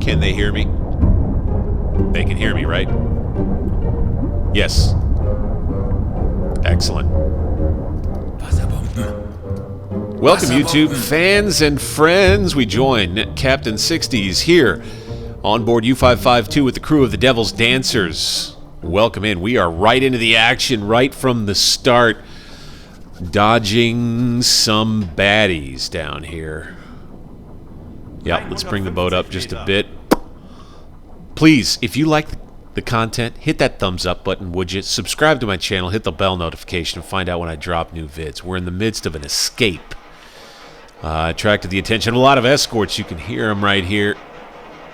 Can they hear me? They can hear me, right? Yes. Excellent. Welcome, YouTube fans and friends. We join Captain Sixdeis here on board U-552 with the crew of the Devil's Dancers. Welcome in. We are right into the action right from the start, dodging some baddies down here. Yep, let's bring the boat up just a bit. Please, if you like the content, hit that thumbs up button, would you? Subscribe to my channel, hit the bell notification, and find out when I drop new vids. We're in the midst of an escape. Attracted the attention of a lot of escorts. You can hear them right here.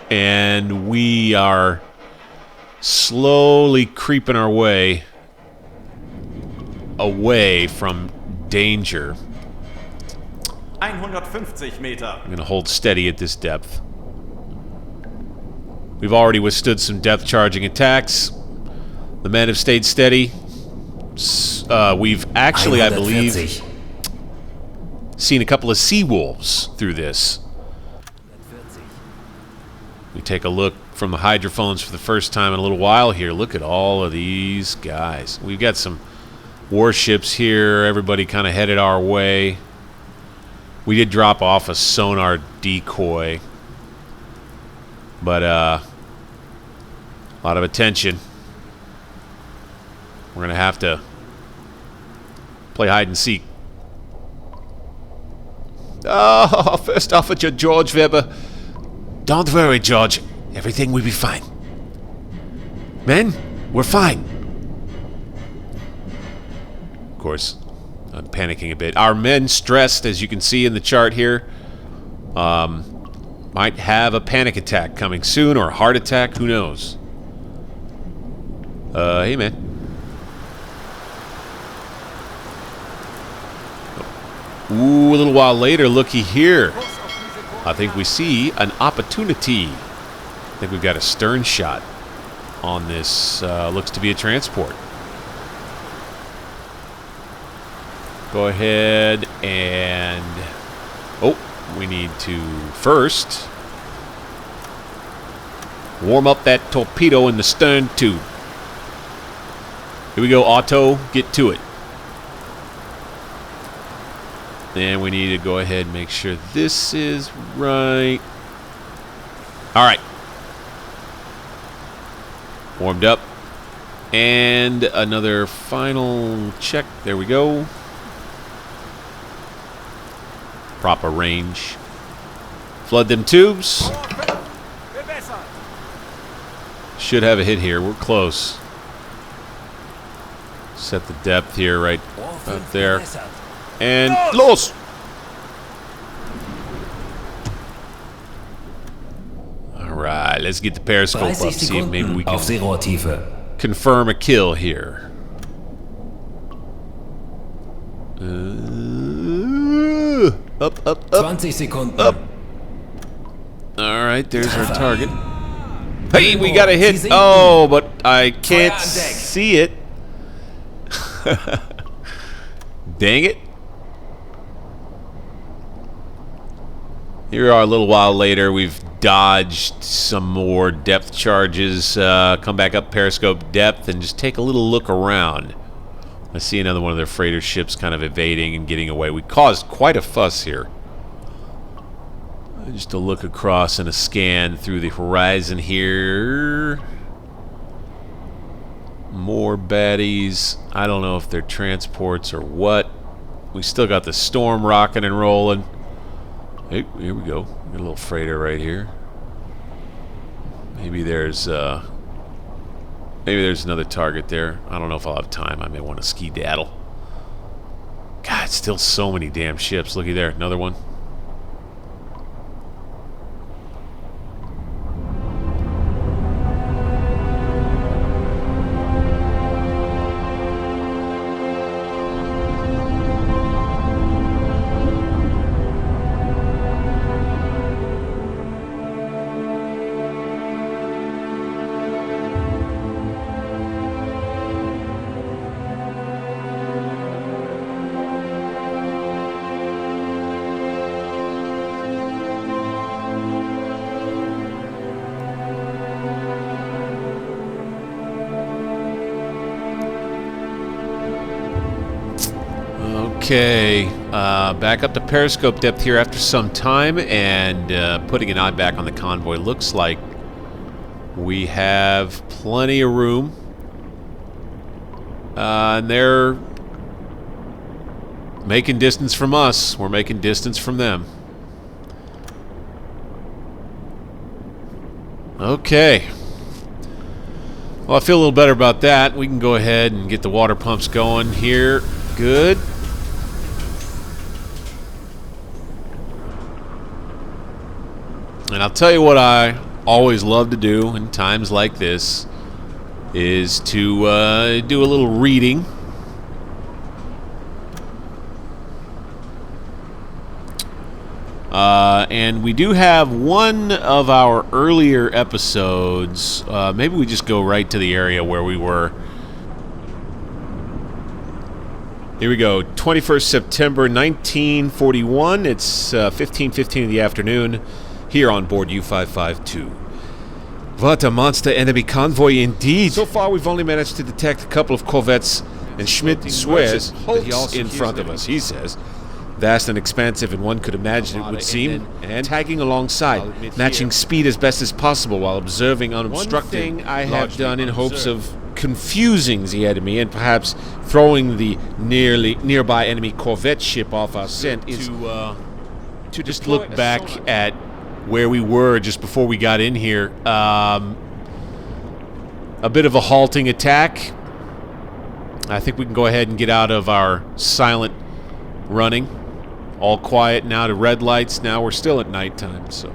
And we are slowly creeping our way away from danger. 150 Meter. I'm going to hold steady at this depth. We've already withstood some depth-charging attacks. The men have stayed steady. We've actually, I believe, seen a couple of sea wolves through this. We take a look from the hydrophones for the first time in a little while here. Look at all of these guys. We've got some warships here. Everybody kind of headed our way. We did drop off a sonar decoy. But, a lot of attention. We're going to have to play hide and seek. Oh, First Officer George Weber. Don't worry, George. Everything will be fine. Men, we're fine. Of course, I'm panicking a bit. Our men stressed, as you can see in the chart here. Might have a panic attack coming soon, or a heart attack, who knows. Hey, man. Ooh, a little while later, looky here. I think we see an opportunity. I think we've got a stern shot on this, looks to be a transport. Go ahead and... Oh, we need to first warm up that torpedo in the stern tube. Here we go, Otto. Get to it. Then we need to go ahead and make sure this is right. All right. Warmed up. And another final check. There we go. Proper range. Flood them tubes. Should have a hit here. We're close. Set the depth here right up there. And los! Alright, let's get the periscope up, see if maybe we can confirm a kill here. Up, up, up. 20 Sekunden. Up. Alright, there's our target. Hey, we got a hit! Oh, but I can't see it. Dang it. Here we are a little while later. We've dodged some more depth charges. Come back up periscope depth and just take a little look around. I see another one of their freighter ships kind of evading and getting away. We caused quite a fuss here. Just a look across and a scan through the horizon here. More baddies. I don't know if they're transports or what. We still got the storm rocking and rolling. Hey, here we go. Got a little freighter right here. Maybe there's another target there. I don't know if I'll have time. I may want to ski-daddle. God, still so many damn ships. Looky there, another one. Okay, back up to periscope depth here after some time, and putting an eye back on the convoy. Looks like we have plenty of room, and they're making distance from us. We're making distance from them. Okay. Well, I feel a little better about that. We can go ahead and get the water pumps going here. Good. And I'll tell you what I always love to do in times like this is to do a little reading. And we do have one of our earlier episodes. Maybe we just go right to the area where we were. Here we go. 21st September 1941. It's 15:15 in the afternoon here on board U-552. What a monster enemy convoy indeed. So far we've only managed to detect a couple of corvettes, and Schmidt swears that he's in front of us. He says, vast and expansive, and one could imagine it would seem, and tagging alongside, matching speed as best as possible while observing unobstructed. One thing I have done in hopes of confusing the enemy and perhaps throwing the nearby enemy corvette ship off our scent is to just look back at where we were just before we got in here. A bit of a halting attack. I think we can go ahead and get out of our silent running. All quiet now to red lights. Now we're still at nighttime, so.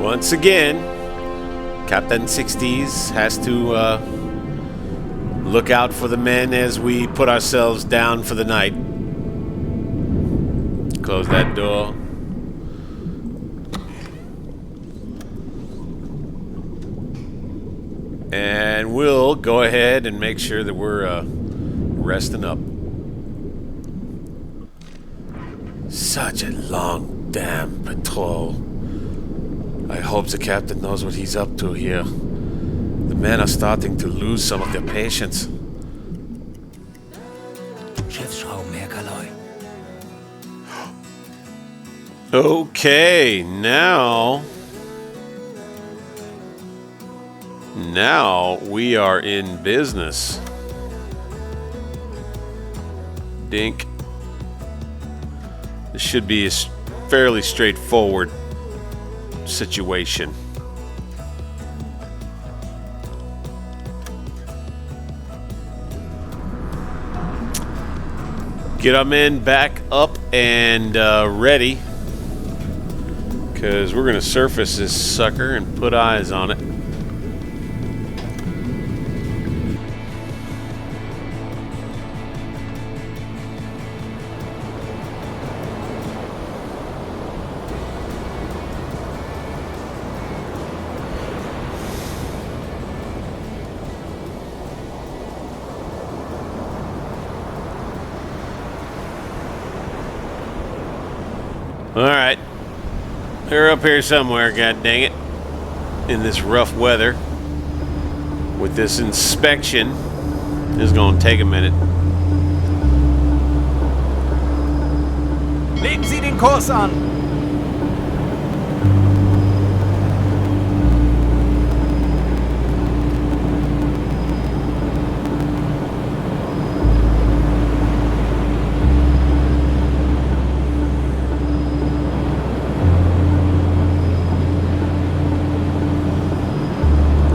Once again, Captain Sixdeis has to look out for the men as we put ourselves down for the night. Close that door. And we'll go ahead and make sure that we're resting up. Such a long damn patrol. I hope the captain knows what he's up to here. The men are starting to lose some of their patience. Okay, now we are in business. Dink. This should be a fairly straightforward situation. Get our men back up and ready, because we're going to surface this sucker and put eyes on it. Alright, they're up here somewhere, god dang it, in this rough weather. With this inspection, it's gonna take a minute. Legen Sie den Kurs an!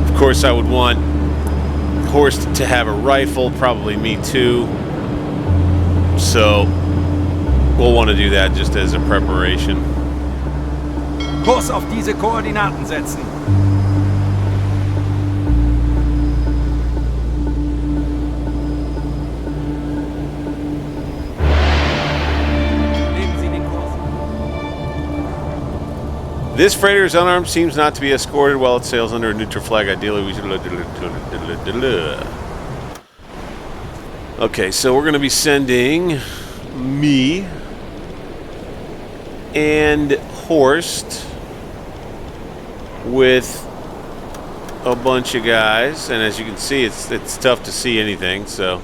Of course, I would want Horst to have a rifle, probably me too. So we'll want to do that just as a preparation. Kurs auf diese Koordinaten setzen. Legen Sie den Kurs. This freighter is unarmed, seems not to be escorted while it sails under a neutral flag. Ideally, we should... Okay, so we're going to be sending me and Horst with a bunch of guys, and as you can see, it's tough to see anything, so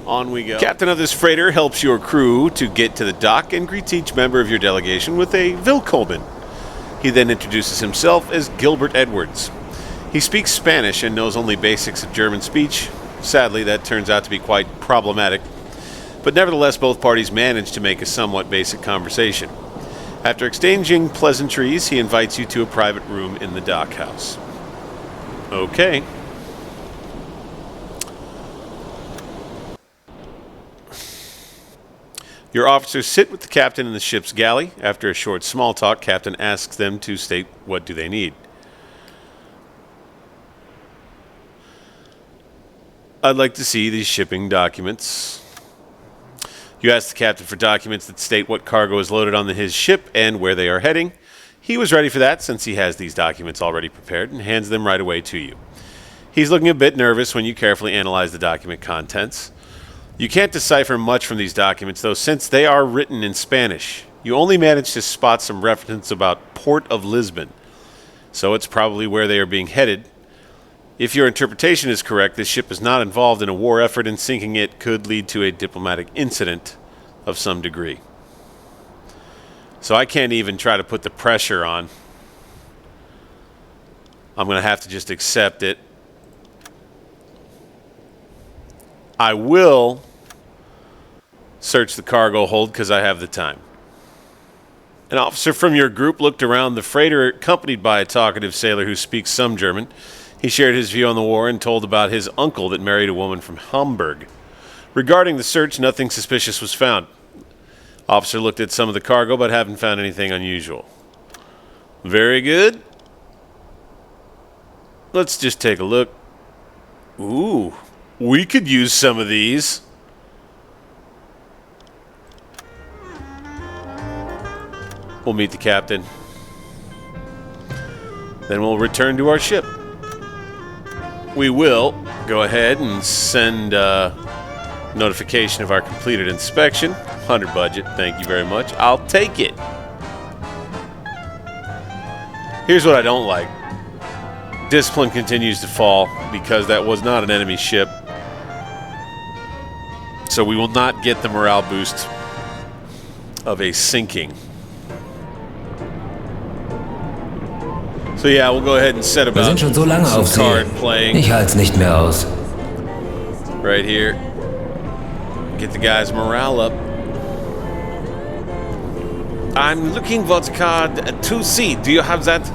on we go. Captain of this freighter helps your crew to get to the dock and greets each member of your delegation with a Willkommen. He then introduces himself as Gilbert Edwards. He speaks Spanish and knows only basics of German speech. Sadly, that turns out to be quite problematic, but nevertheless both parties manage to make a somewhat basic conversation. After exchanging pleasantries, he invites you to a private room in the dock house. Okay. Your officers sit with the captain in the ship's galley. After a short small talk, captain asks them to state what do they need. I'd like to see these shipping documents. You ask the captain for documents that state what cargo is loaded on his ship and where they are heading. He was ready for that since he has these documents already prepared and hands them right away to you. He's looking a bit nervous when you carefully analyze the document contents. You can't decipher much from these documents, though, since they are written in Spanish. You only manage to spot some reference about Port of Lisbon, so it's probably where they are being headed. If your interpretation is correct, this ship is not involved in a war effort, and sinking it could lead to a diplomatic incident of some degree. So I can't even try to put the pressure on. I'm going to have to just accept it. I will search the cargo hold because I have the time. An officer from your group looked around the freighter, accompanied by a talkative sailor who speaks some German. He shared his view on the war and told about his uncle that married a woman from Hamburg. Regarding the search, nothing suspicious was found. Officer looked at some of the cargo, but haven't found anything unusual. Very good. Let's just take a look. Ooh, we could use some of these. We'll meet the captain. Then we'll return to our ship. We will go ahead and send notification of our completed inspection. 100 budget, thank you very much. I'll take it. Here's what I don't like. Discipline continues to fall because that was not an enemy ship. So we will not get the morale boost of a sinking. So yeah, we'll go ahead and set about Wir sind schon so lange auf some card See. playing. Ich halte es nicht mehr aus. Right here. Get the guys' morale up. I'm looking for the card 2C. Do you have that?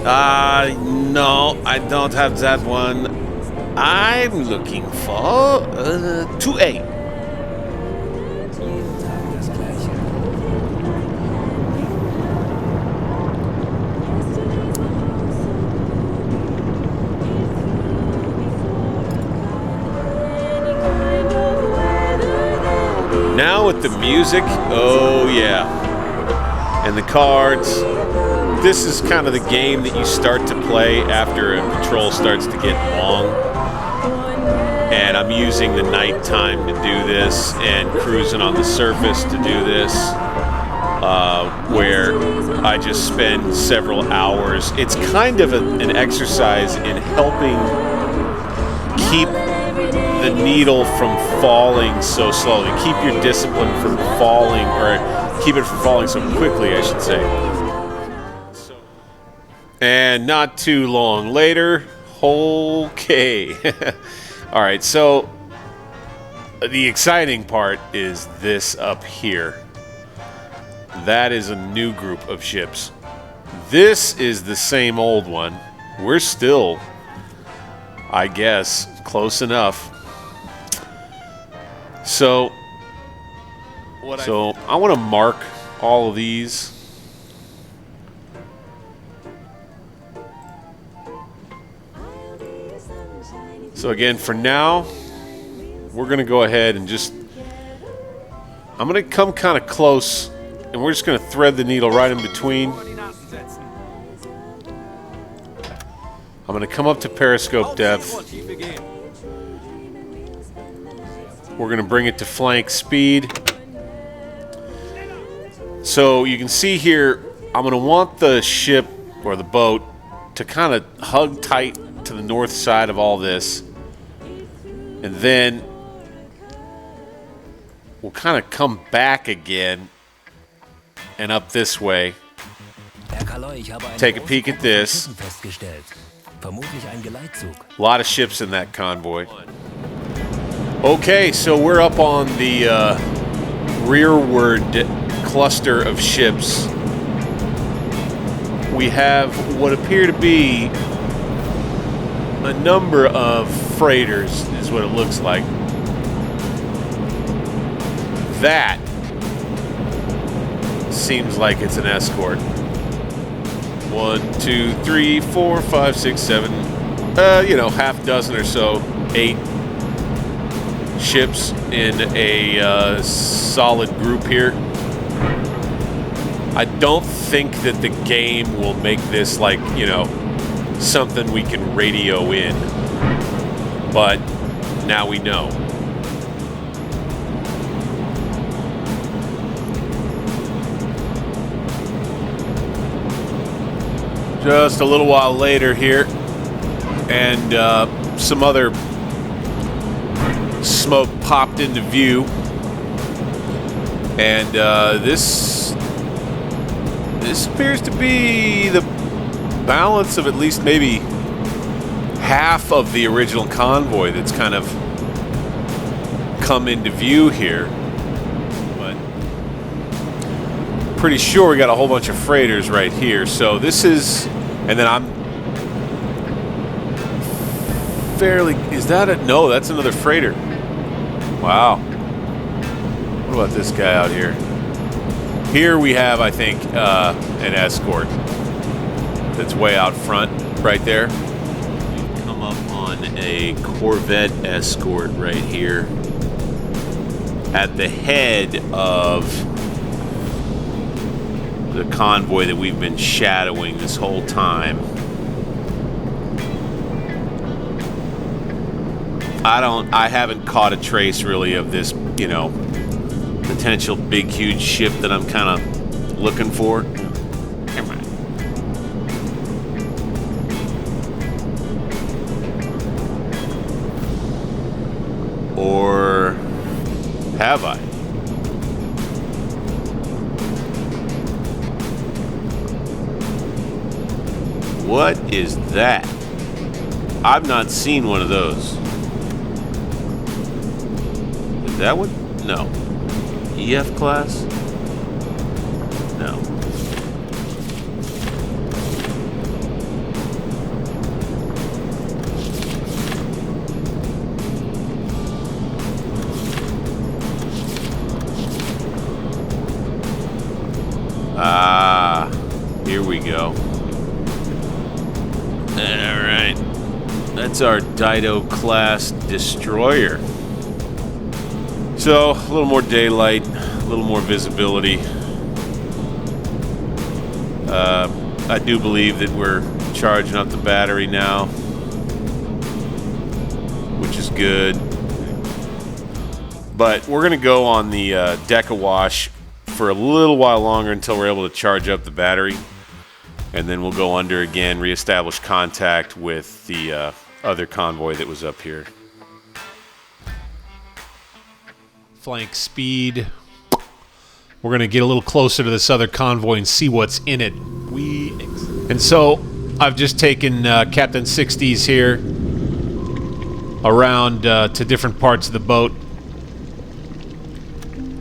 No, I don't have that one. I'm looking for 2A. Now with the music, oh yeah, and the cards, this is kind of the game that you start to play after a patrol starts to get long. And I'm using the nighttime to do this and cruising on the surface to do this, where I just spend several hours. It's kind of an exercise in helping keep the needle from falling so slowly. Keep your discipline from falling, or keep it from falling so quickly, I should say. And not too long later, okay. All right, so the exciting part is this up here. That is a new group of ships. This is the same old one. We're still, I guess, close enough. So I want to mark all of these. So again, for now, we're going to go ahead and just, I'm going to come kind of close, and we're just going to thread the needle right in between. I'm going to come up to periscope depth. We're going to bring it to flank speed. So you can see here, I'm going to want the ship or the boat to kind of hug tight to the north side of all this. And then we'll kind of come back again and up this way. Take a peek at this. A lot of ships in that convoy. Okay, so we're up on the rearward cluster of ships. We have what appear to be a number of freighters, is what it looks like. That seems like it's an escort. 1, 2, 3, 4, 5, 6, 7, half dozen or so, 8 ships in a solid group here. I don't think that the game will make this like, something we can radio in, but now we know. Just a little while later here, and some other smoke popped into view, and this appears to be the balance of at least maybe half of the original convoy that's kind of come into view here. But pretty sure we got a whole bunch of freighters right here. So this is, and then I'm fairly, is that a, no, that's another freighter. Wow. What about this guy out here? Here we have, I think, an escort that's way out front right there. We've come up on a Corvette escort right here at the head of the convoy that we've been shadowing this whole time. I haven't caught a trace really of this, potential big huge ship that I'm kind of looking for. Come on. Or have I? What is that? I've not seen one of those. Is that one? No. EF class? No. Ah, here we go. Alright. That's our Dido class destroyer. So, a little more daylight, a little more visibility. I do believe that we're charging up the battery now, which is good. But we're going to go on the deck awash for a little while longer until we're able to charge up the battery. And then we'll go under again, reestablish contact with the other convoy that was up here. Flank speed. We're going to get a little closer to this other convoy and see what's in it. And so I've just taken Captain Sixdeis here around to different parts of the boat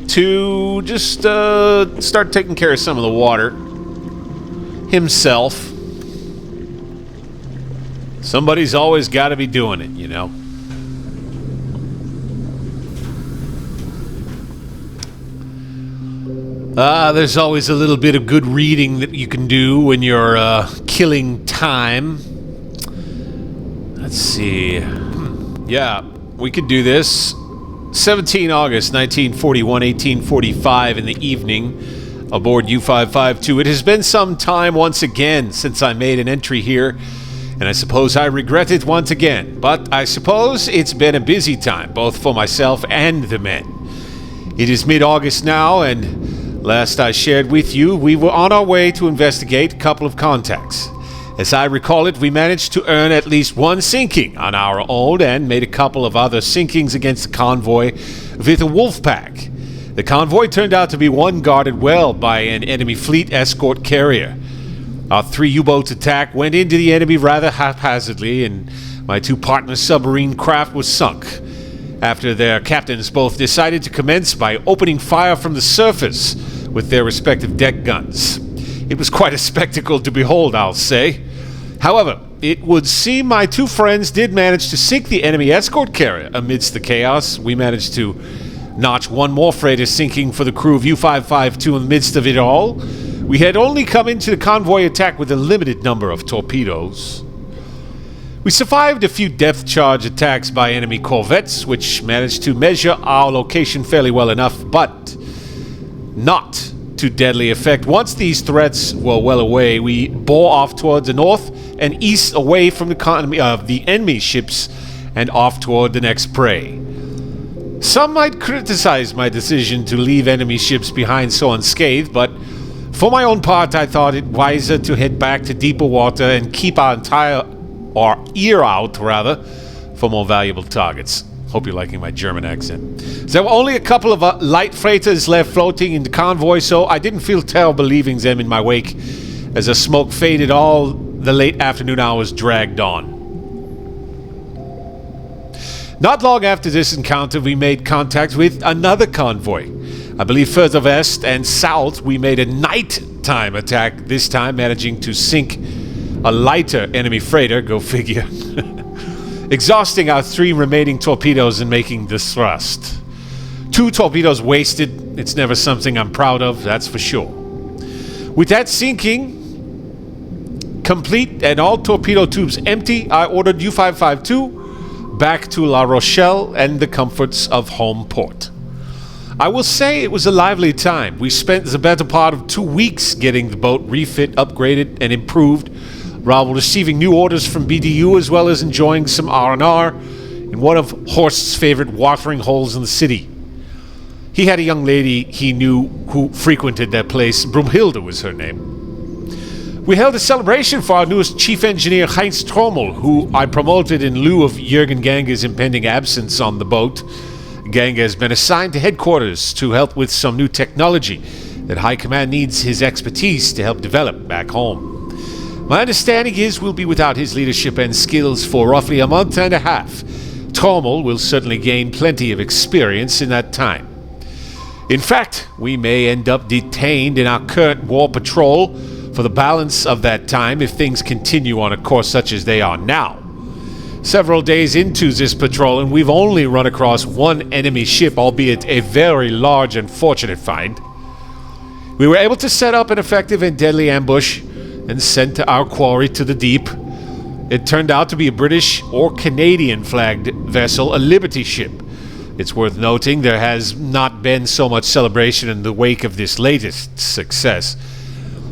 to just start taking care of some of the water himself. Somebody's always got to be doing it, There's always a little bit of good reading that you can do when you're killing time. Let's see. Yeah, we could do this. 17 August 1941, 1845 in the evening aboard U-552. It has been some time once again since I made an entry here and I suppose I regret it once again, but I suppose it's been a busy time, both for myself and the men. It is mid-August now, and last I shared with you, we were on our way to investigate a couple of contacts. As I recall it, we managed to earn at least one sinking on our own and made a couple of other sinkings against the convoy with a wolf pack. The convoy turned out to be one guarded well by an enemy fleet escort carrier. Our 3 U-boats attack went into the enemy rather haphazardly, and my 2 partner submarine craft was sunk, after their captains both decided to commence by opening fire from the surface with their respective deck guns. It was quite a spectacle to behold, I'll say. However, it would seem my 2 friends did manage to sink the enemy escort carrier amidst the chaos. We managed to notch one more freighter sinking for the crew of U-552 in the midst of it all. We had only come into the convoy attack with a limited number of torpedoes. We survived a few depth charge attacks by enemy corvettes, which managed to measure our location fairly well enough, but not to deadly effect. Once these threats were well away, we bore off towards the north and east away from the enemy ships and off toward the next prey. Some might criticize my decision to leave enemy ships behind so unscathed, but for my own part, I thought it wiser to head back to deeper water and keep our ear out for more valuable targets. Hope you're liking my German accent. There were only a couple of light freighters left floating in the convoy, so I didn't feel terrible leaving them in my wake as the smoke faded. All the late afternoon hours dragged on. Not long after this encounter, we made contact with another convoy. I believe further west and south, we made a nighttime attack, this time managing to sink a lighter enemy freighter, go figure. Exhausting our 3 remaining torpedoes and making the thrust. 2 torpedoes wasted. It's never something I'm proud of, that's for sure. With that sinking complete and all torpedo tubes empty, I ordered U-552 back to La Rochelle and the comforts of home port. I will say it was a lively time. We spent the better part of 2 weeks getting the boat refit, upgraded, and improved, while receiving new orders from BDU, as well as enjoying some R&R in one of Horst's favorite watering holes in the city. He had a young lady he knew who frequented that place. Brumhilde was her name. We held a celebration for our newest chief engineer, Heinz Trommel, who I promoted in lieu of Jürgen Gange's impending absence on the boat. Gange has been assigned to headquarters to help with some new technology that High Command needs his expertise to help develop back home. My understanding is we'll be without his leadership and skills for roughly a month and a half. Trommel will certainly gain plenty of experience in that time. In fact, we may end up detained in our current war patrol for the balance of that time if things continue on a course such as they are now. Several days into this patrol, and we've only run across one enemy ship, albeit a very large and fortunate find. We were able to set up an effective and deadly ambush and sent our quarry to the deep. It turned out to be a British or Canadian flagged vessel, a Liberty ship. It's worth noting there has not been so much celebration in the wake of this latest success.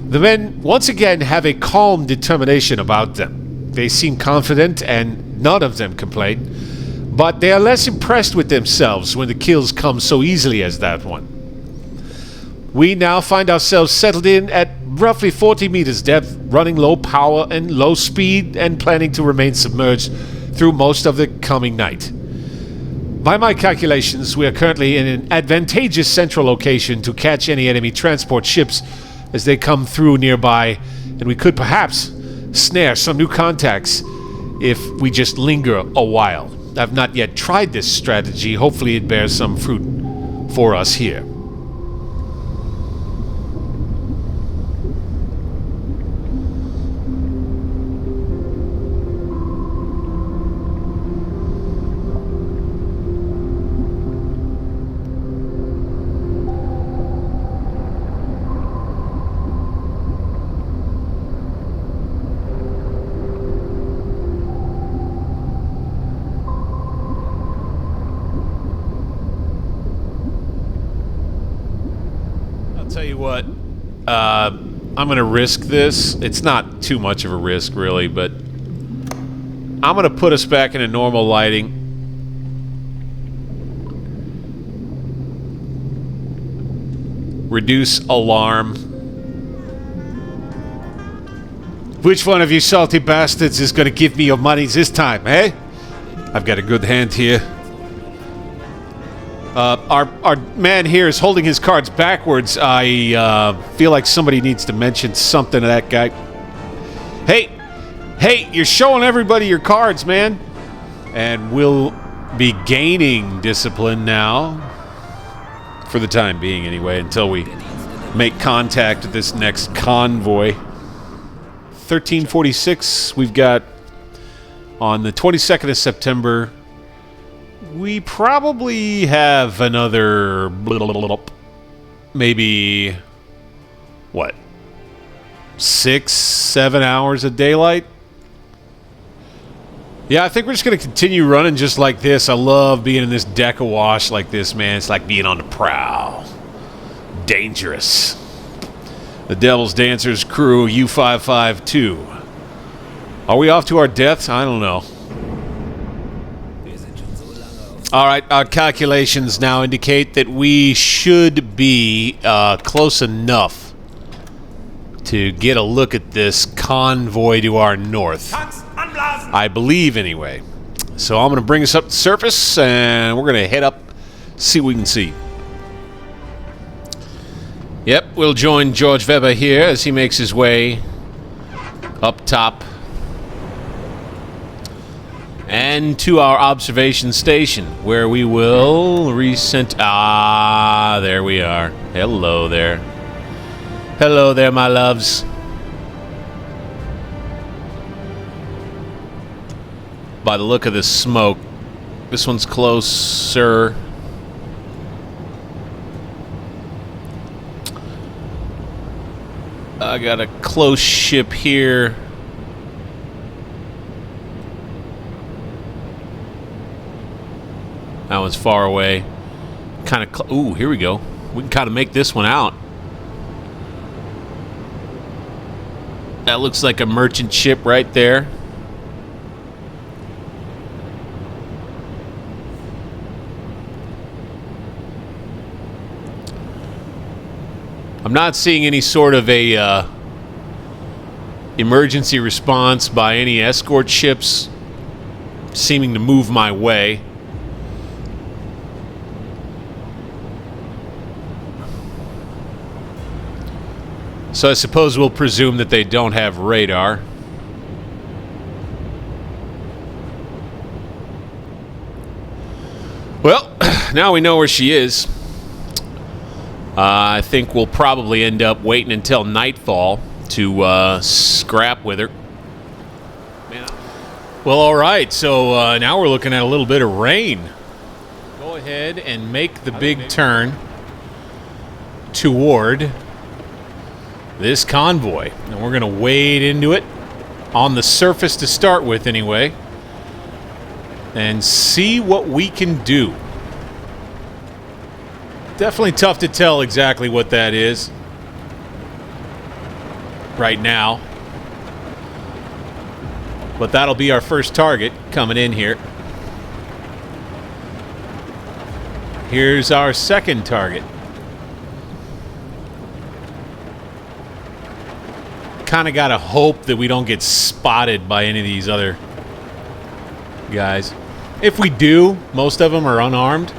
The men once again have a calm determination about them. They seem confident and none of them complain, but they are less impressed with themselves when the kills come so easily as that one. We now find ourselves settled in at roughly 40 meters depth, running low power and low speed, and planning to remain submerged through most of the coming night. By my calculations, we are currently in an advantageous central location to catch any enemy transport ships as they come through nearby, and we could perhaps snare some new contacts if we just linger a while. I've not yet tried this strategy. Hopefully it bears some fruit for us here. Tell you what, I'm gonna risk this. It's not too much of a risk, really, but I'm going to put us back into normal lighting. Reduce alarm. Which one of you salty bastards is going to give me your monies this time, eh? I've got a good hand here. Our man here is holding his cards backwards. I feel like somebody needs to mention something to that guy. Hey, you're showing everybody your cards, man. And we'll be gaining discipline now. For the time being, anyway, until we make contact with this next convoy. 1346, we've got on the 22nd of September. We probably have another maybe what, 6-7 hours of daylight. Yeah, I think we're just going to continue running just like this. I love being in this deck of wash like this, man. It's like being on the prowl. Dangerous. The Devil's Dancers crew, U-552. Are we off to our deaths? I don't know. All right, our calculations now indicate that we should be close enough to get a look at this convoy to our north. I believe, anyway. So I'm going to bring us up to the surface, and we're going to head up, see what we can see. Yep, we'll join George Weber here as he makes his way up top and to our observation station, where we will recent. Ah, there we are. Hello there. Hello there, my loves. By the look of this smoke, this one's closer. I got a close ship here. That one's far away. Kind of. Ooh, here we go. We can kind of make this one out. That looks like a merchant ship right there. I'm not seeing any sort of a emergency response by any escort ships seeming to move my way. So I suppose we'll presume that they don't have radar. Well, now we know where she is. I think we'll probably end up waiting until nightfall to scrap with her. Well, all right, so now we're looking at a little bit of rain. Go ahead and make the big turn toward this convoy. And we're going to wade into it on the surface to start with anyway and see what we can do. Definitely tough to tell exactly what that is right now. But that'll be our first target coming in here. Here's our second target. Kind of got to hope that we don't get spotted by any of these other guys. If we do, most of them are unarmed.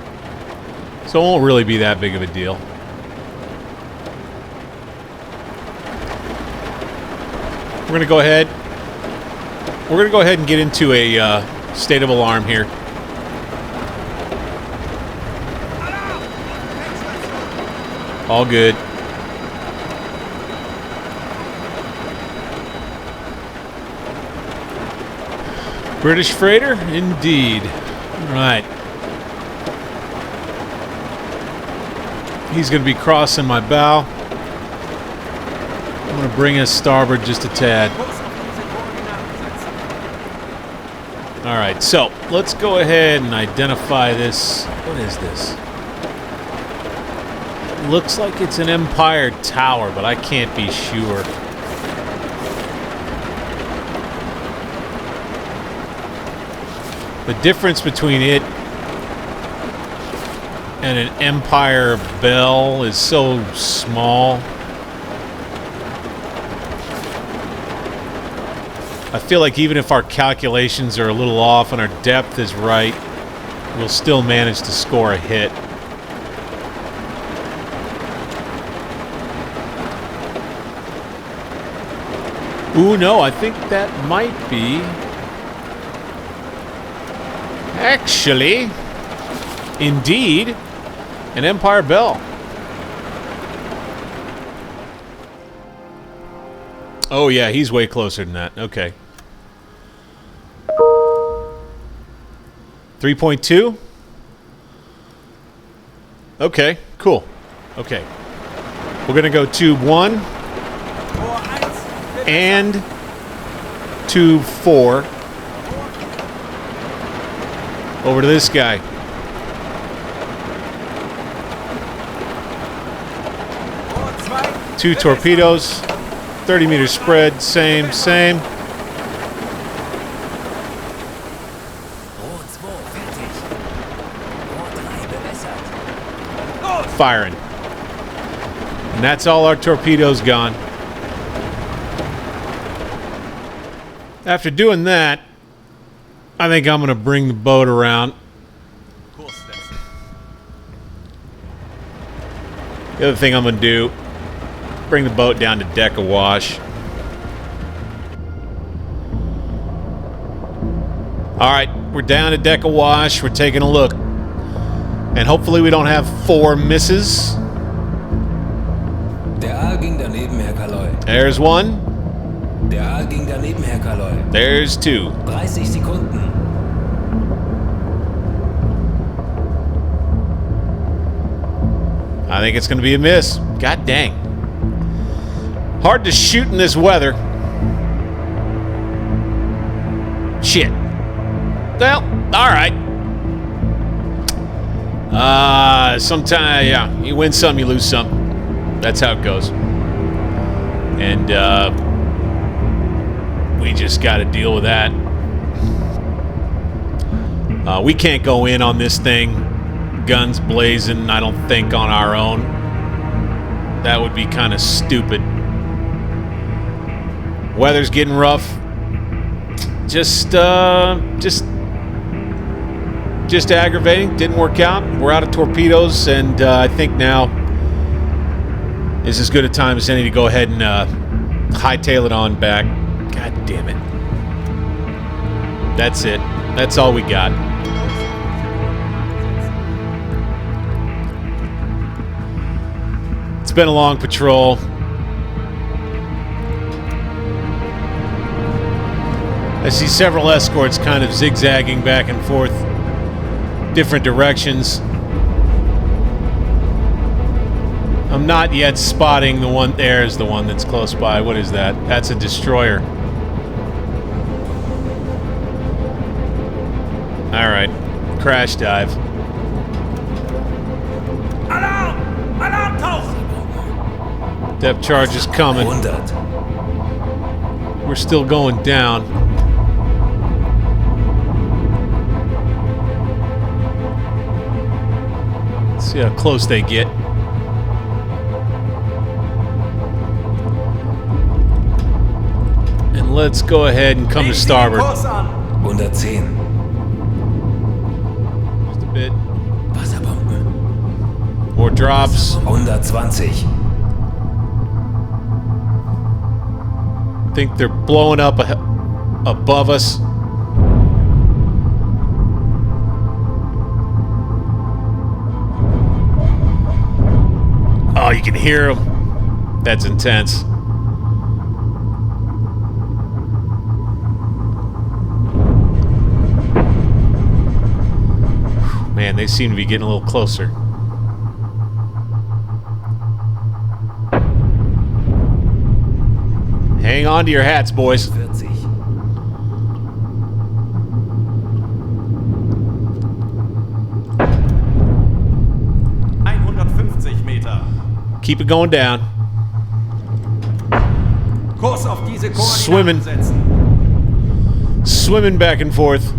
So it won't really be that big of a deal. We're going to go ahead. We're going to go ahead and get into a state of alarm here. All good. British freighter? Indeed. All right. He's going to be crossing my bow. I'm going to bring us starboard just a tad. All right, so let's go ahead and identify this. What is this? It looks like it's an Empire Tower, but I can't be sure. The difference between it and an Empire Bell is so small. I feel like even if our calculations are a little off and our depth is right, we'll still manage to score a hit. Ooh, no, I think that might be... Actually, indeed, an Empire Bell. Oh, yeah, he's way closer than that. Okay. 3.2? Okay, cool. Okay. We're going to go tube 1 and tube 4 over to this guy. 2 torpedoes, 30 meter spread, same. Firing. And that's all our torpedoes gone. After doing that, I think I'm going to bring the boat around. The other thing I'm going to do, bring the boat down to deck awash. Alright, we're down to deck awash. We're taking a look. And hopefully we don't have 4 misses. Der Aal ging daneben, Herr Kaloy. There's 1. Der Aal ging daneben, Herr Kaloy. There's 2. 30 Sekunden. I think it's going to be a miss. God dang. Hard to shoot in this weather. Shit. Well, alright. Sometimes, yeah, you win some, you lose some. That's how it goes. And, we just got to deal with that. We can't go in on this thing, guns blazing, I don't think, on our own. That would be kind of stupid. Weather's getting rough. Just aggravating. Didn't work out. We're out of torpedoes, and I think now is as good a time as any to go ahead and hightail it on back. God damn it. That's it. That's all we got. It's been a long patrol. I see several escorts kind of zigzagging back and forth, different directions. I'm not yet spotting the one. There's the one that's close by. What is that? That's a destroyer. All right, crash dive. Alarm! Alarm, Tauch! Depth charge is coming. 100. We're still going down. Let's see how close they get. And let's go ahead and come to starboard. Kurs an! 110. Just a bit. Wasserbomben. More drops. 120. I think they're blowing up above us. Oh, you can hear them. That's intense. Man, they seem to be getting a little closer. Hang on to your hats, boys. 40. Meter. Keep it going down. Kurs auf diese Koordinaten Swimming. setzen. Swimming back and forth.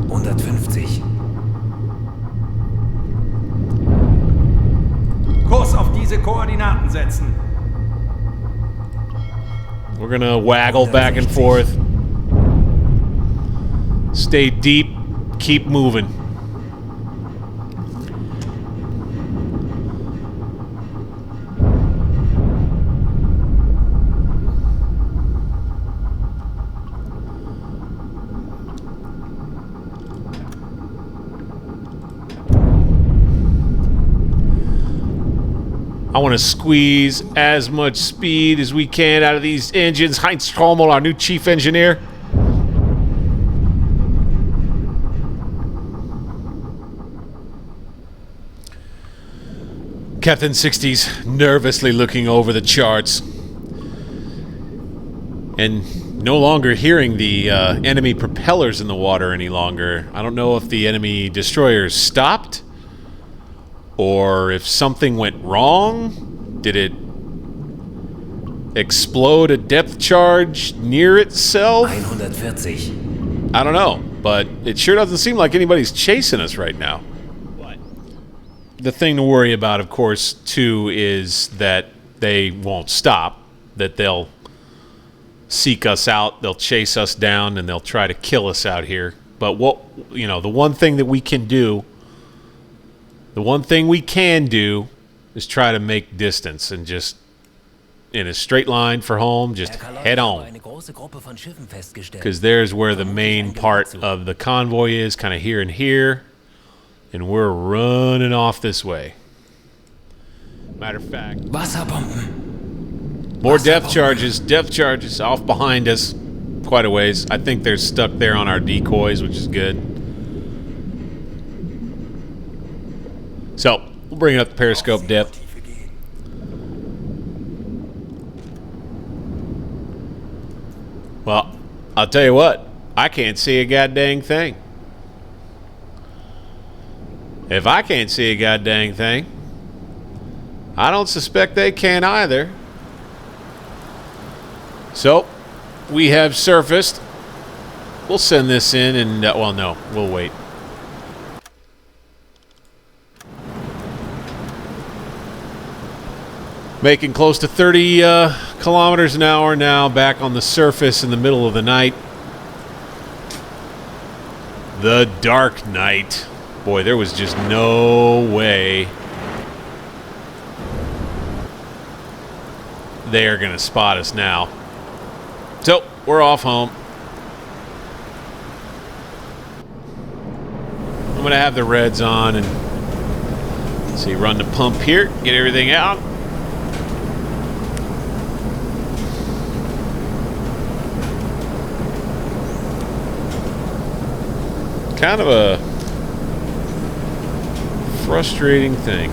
150. Kurs auf diese Koordinaten setzen. We're gonna waggle back and forth. Stay deep. Keep moving. I want to squeeze as much speed as we can out of these engines. Heinz Trommel, our new chief engineer. Captain Sixdeis nervously looking over the charts and no longer hearing the enemy propellers in the water any longer. I don't know if the enemy destroyers stopped or if something went wrong. Did it explode a depth charge near itself? 140. I don't know, but it sure doesn't seem like anybody's chasing us right now. The thing to worry about, of course, too, is that they won't stop, that they'll seek us out, they'll chase us down, and they'll try to kill us out here. But what, you know, the one thing we can do is try to make distance and just in a straight line for home, just head on. Because there's where the main part of the convoy is, kind of here and here. And we're running off this way. Matter of fact, Wasserbomben. more depth charges off behind us quite a ways. I think they're stuck there on our decoys, which is good. So, we'll bring up the periscope depth. Well, I'll tell you what, I can't see a goddamn thing. If I can't see a goddamn thing, I don't suspect they can either. So, we have surfaced. We'll send this in and, well, no, we'll wait. Making close to 30 kilometers an hour now, back on the surface in the middle of the night. The dark night. Boy, there was just no way they are going to spot us now. So, we're off home. I'm going to have the reds on and see, run the pump here, get everything out. Kind of a frustrating thing.